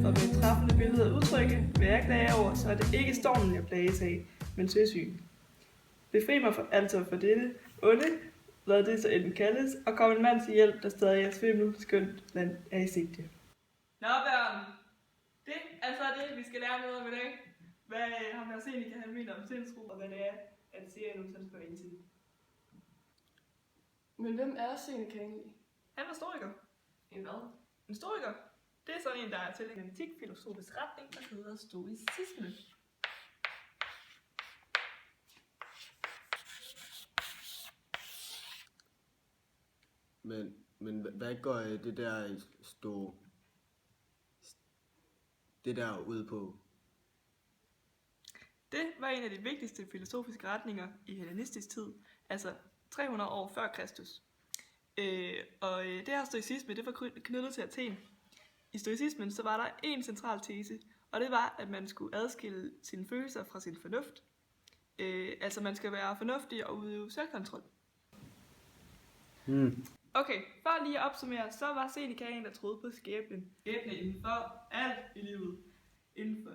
og med et træffende billede at udtrykke, hvad jeg klager over, så er det ikke stormen, jeg plages af, men søsyn. Befri mig for dette onde, hvad det så end kaldes, og kom en mand til hjælp, der stadig er svimmel, skønt land er i sigte. Nå børn, det er så det, vi skal lære noget om i dag. Hvad ham her Seneca han mener om sindsro, og hvad det er, at serien nu sådan spørger ind til. Men hvem er Seneca egentlig? Han er historiker. En hvad? En historiker, det er sådan en, der er til en antik filosofisk retning, der hedder stoicisme. Men hvad går det der ud på? Det var en af de vigtigste filosofiske retninger i hellenistisk tid, altså 300 år før Kristus. Det her stoicisme, det var knyttet til Athen. I stoicismen så var der en central tese, og det var, at man skulle adskille sine følelser fra sin fornuft. Altså man skal være fornuftig og udøve selvkontrol. Okay, for lige at opsummere, så var Seneca en, der troede på skæbnen. Skæbne inden for alt i livet. Inden for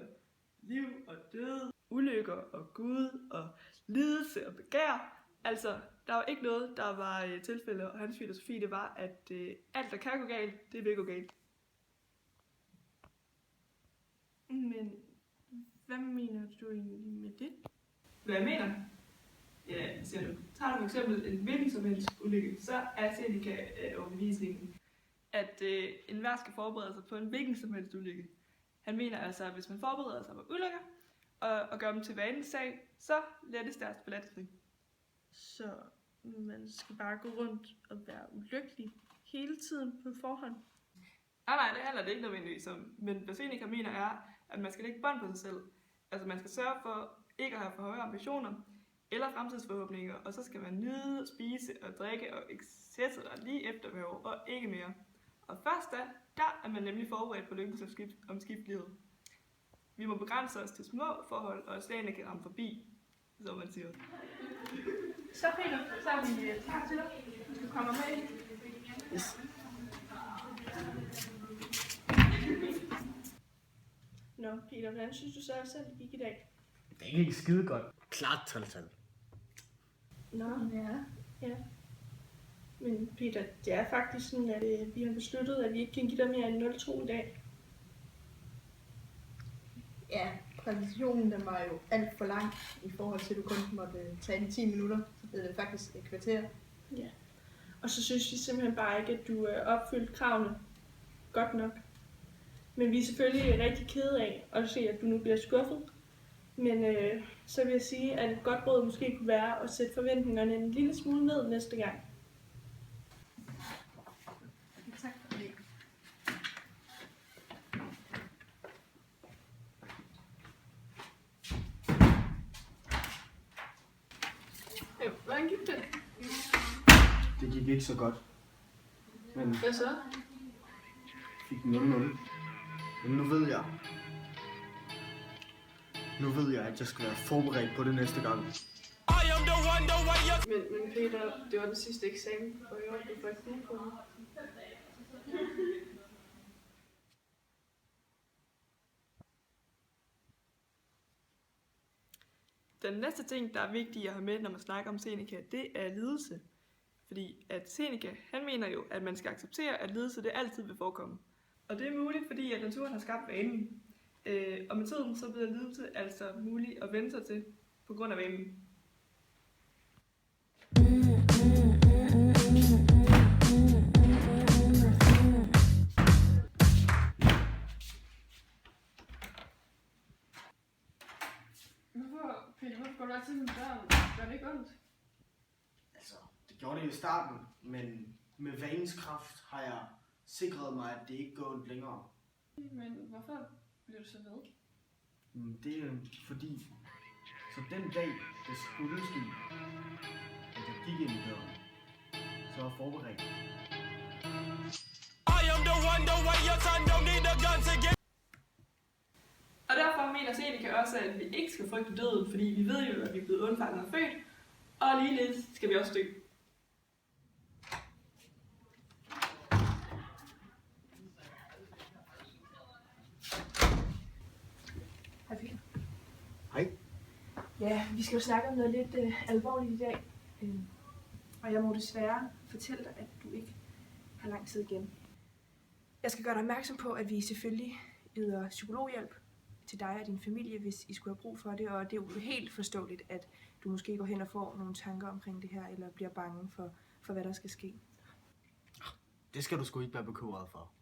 liv og død, ulykker og Gud og lidelse og begær. Altså, der var ikke noget, der var tilfælde, og hans filosofi, det var, at alt, der kan gå galt, det vil gå galt. Men hvad mener du egentlig med det? Hvad jeg mener? Ja, siger du. Tager du for eksempel en hvilken som helst ulykke, så er Seneca overbevisningen, at enhver skal forberede sig på en hvilken som helst ulykke. Han mener altså, at hvis man forbereder sig på ulykker, og gør dem til vanlig sag, så lettes deres belastning. Så man skal bare gå rundt og være ulykkelig hele tiden på forhånd? Nej, det handler det ikke nødvendigvis om. Men hvad Seneca mener er, at man skal lægge bånd på sig selv. Altså man skal sørge for ikke at have for høje ambitioner eller fremtidsforhåbninger, og så skal man nyde, spise og drikke og excesse dig lige efter behov og ikke mere. Og først da, der er man nemlig forberedt på lykkens omskiftelighed. Vi må begrænse os til små forhold, og slagene kan ramme forbi, som man siger. Så Peter, så er vi klar til dig. Du kommer med ind. Yes. Nå Peter, hvordan synes du så selv, det gik i dag? Det gik ikke skide godt. Klart 12. Nå, ja. Men Peter, det er faktisk sådan, at vi har besluttet, at vi ikke kan give dig mere end 0,2 i dag. Ja, præsentationen den var jo alt for lang i forhold til, at du kun måtte tage de 10 minutter. Så blev det faktisk et kvarter. Ja. Og så synes vi simpelthen bare ikke, at du opfyldt kravene godt nok. Men vi er selvfølgelig rigtig kede af at se, at du nu bliver skuffet. Men så vil jeg sige, at et godt råd måske kunne være at sætte forventningerne en lille smule ned næste gang. Tak for det. Hvordan gik det? Det gik ikke så godt. Men Hvad så? fik 0-0. Men nu ved jeg, at jeg skal være forberedt på det næste gang. Men Peter, det var den sidste eksamen for i år, du får ikke brug for mig. Den næste ting, der er vigtig at have med, når man snakker om Seneca, det er lidelse. Fordi at Seneca, han mener jo, at man skal acceptere, at lidelse det altid vil forekomme. Og det er muligt, fordi at naturen har skabt vanen. Og med tiden så bliver lidelse altså muligt at vende sig til på grund af vanen. Hvorfor går du altid med døren? Gør det ikke ondt? Altså, det gjorde det i starten, men med vanens kraft har jeg sikret mig, at det ikke går ondt længere. Men hvorfor bliver du så ved? Det er fordi, så den dag, det skulle ske, at jeg gik ind i døren, så var jeg forberedt. Og derfor mener Seneca også, at vi ikke skal frygte døden, fordi vi ved jo, at vi er blevet undfanget og født, og ligeledes skal vi også dø. Ja, vi skal jo snakke om noget lidt alvorligt i dag. Og jeg må desværre fortælle dig, at du ikke har lang tid igen. Jeg skal gøre dig opmærksom på, at vi selvfølgelig yder psykologhjælp til dig og din familie, hvis I skulle have brug for det. Og det er jo helt forståeligt, at du måske går hen og får nogle tanker omkring det her, eller bliver bange for hvad der skal ske. Det skal du sgu ikke være bekymret for.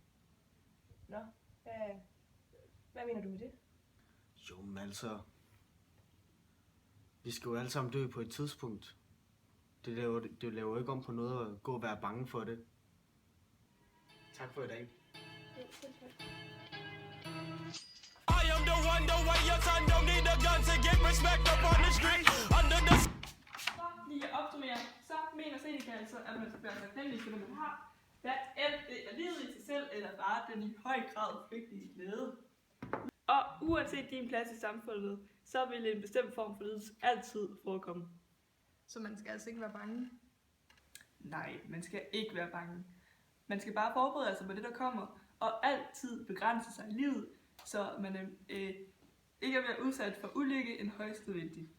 Nå, hvad mener du med det? Jo, men altså... Vi skal jo alle sammen dø på et tidspunkt. Det laver jo ikke om på noget at gå og være bange for det. Tak for i dag. I am the one, the way your son don't need a gun to get respect up on the street. Under the Så lige at opsummere, så mener Seneca altså, at man skal være taknemmelig for det, man har. Hvad end det er livet i sig selv, eller bare den i høj grad flygtige glæde. Og uanset din plads i samfundet, så vil en bestemt form for lidelse altid forekomme. Så man skal altså ikke være bange. Nej, man skal ikke være bange. Man skal bare forberede sig på det, der kommer, og altid begrænse sig i livet, så man ikke er mere udsat for ulykke end højst nødvendigt.